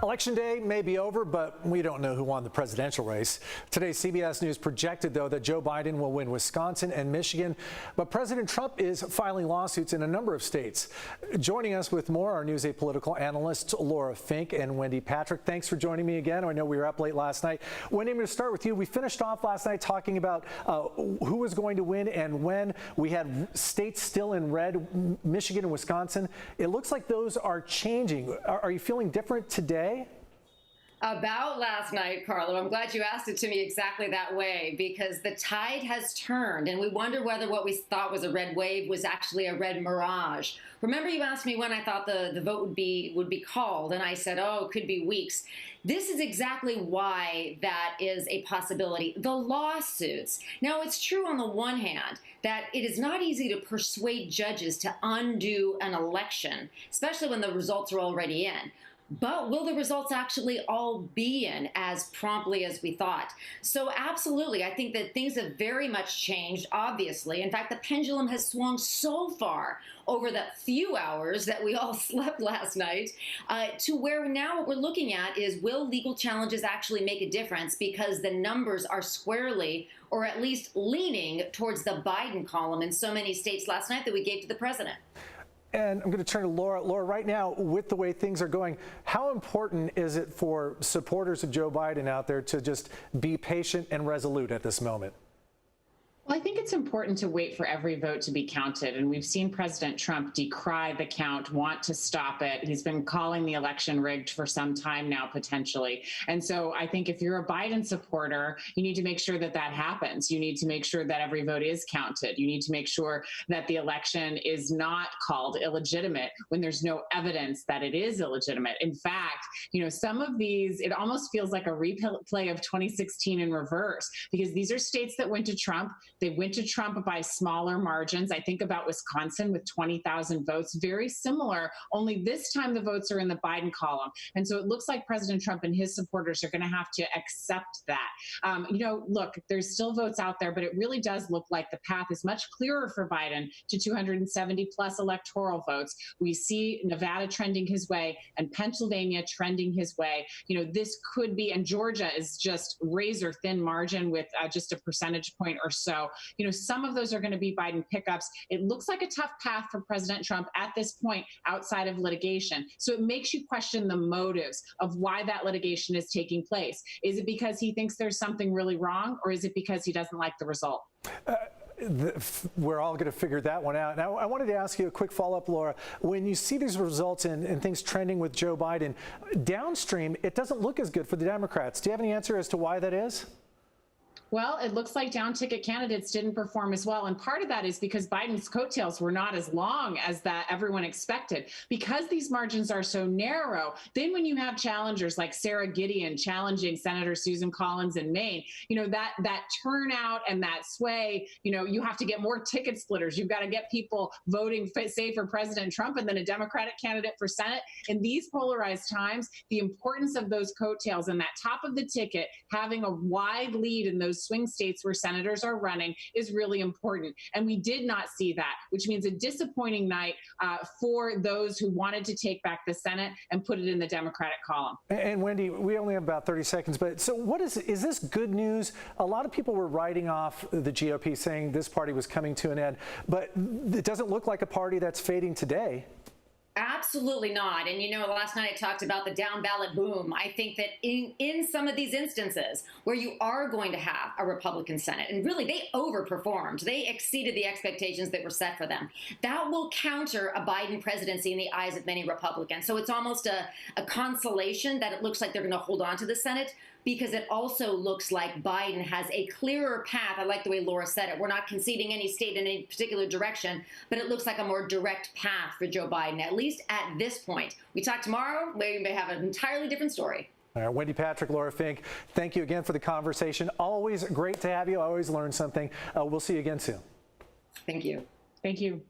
Election day may be over, but we don't know who won the presidential race. Today, CBS News projected, though, that Joe Biden will win Wisconsin and Michigan. But President Trump is filing lawsuits in a number of states. Joining us with more are News 8 political analysts Laura Fink and Wendy Patrick. Thanks for joining me again. I know we were up late last night. Wendy, I'm going to start with you. We finished off last night talking about who was going to win and when. We had states still in red, Michigan and Wisconsin. It looks like those are changing. Are you feeling different today? About last night, Carlo, I'm glad you asked it to me exactly that way, because the tide has turned and we wonder whether what we thought was a red wave was actually a red mirage. Remember, you asked me when I thought the vote would be called, and I said, oh, it could be weeks. This is exactly why that is a possibility. The lawsuits. Now, it's true on the one hand that it is not easy to persuade judges to undo an election, especially when the results are already in. But will the results actually all be in as promptly as we thought? So absolutely, I think that things have very much changed, obviously. In fact, the pendulum has swung so far over the few hours that we all slept last night to where now what we're looking at is, will legal challenges actually make a difference, because the numbers are squarely, or at least leaning, towards the Biden column in so many states last night that we gave to the president. And I'm going to turn to Laura. Laura, right now, with the way things are going, how important is it for supporters of Joe Biden out there to just be patient and resolute at this moment? Well, I think it's important to wait for every vote to be counted. And we've seen President Trump decry the count, want to stop it. He's been calling the election rigged for some time now, potentially. And so I think if you're a Biden supporter, you need to make sure that that happens. You need to make sure that every vote is counted. You need to make sure that the election is not called illegitimate when there's no evidence that it is illegitimate. In fact, some of these, it almost feels like a replay of 2016 in reverse, because these are states that went to Trump. They went to Trump by smaller margins. I think about Wisconsin with 20,000 votes, very similar, only this time the votes are in the Biden column. And so it looks like President Trump and his supporters are going to have to accept that. Look, there's still votes out there, but it really does look like the path is much clearer for Biden to 270 plus electoral votes. We see Nevada trending his way and Pennsylvania trending his way. This could be, and Georgia is just razor thin margin with just a percentage point or so. Some of those are going to be Biden pickups. It looks like a tough path for President Trump at this point outside of litigation. So it makes you question the motives of why that litigation is taking place. Is it because he thinks there's something really wrong, or is it because he doesn't like the result? We're all going to figure that one out. Now, I wanted to ask you a quick follow-up, Laura. When you see these results and things trending with Joe Biden, downstream, it doesn't look as good for the Democrats. Do you have any answer as to why that is? Well, it looks like down-ticket candidates didn't perform as well. And part of that is because Biden's coattails were not as long as that everyone expected. Because these margins are so narrow, then when you have challengers like Sarah Gideon challenging Senator Susan Collins in Maine, that turnout and that sway, you have to get more ticket splitters. You've got to get people voting, say, for President Trump and then a Democratic candidate for Senate. In these polarized times, the importance of those coattails and that top of the ticket, having a wide lead in those swing states where senators are running, is really important. And we did not see that, which means a disappointing night for those who wanted to take back the Senate and put it in the Democratic column. And Wendy, we only have about 30 seconds, but so is this good news? A lot of people were writing off the GOP, saying this party was coming to an end, but it doesn't look like a party that's fading today. Absolutely not. And last night I talked about the down ballot boom. I think that in some of these instances where you are going to have a Republican Senate, and really they overperformed, they exceeded the expectations that were set for them, that will counter a Biden presidency in the eyes of many Republicans. So it's almost a consolation that it looks like they're going to hold on to the Senate, because it also looks like Biden has a clearer path. I like the way Laura said it. We're not conceding any state in any particular direction, but it looks like a more direct path for Joe Biden, at least at this point. We talk tomorrow, we may have an entirely different story. All right, Wendy Patrick, Laura Fink, thank you again for the conversation. Always great to have you. I always learn something. We'll see you again soon. Thank you. Thank you.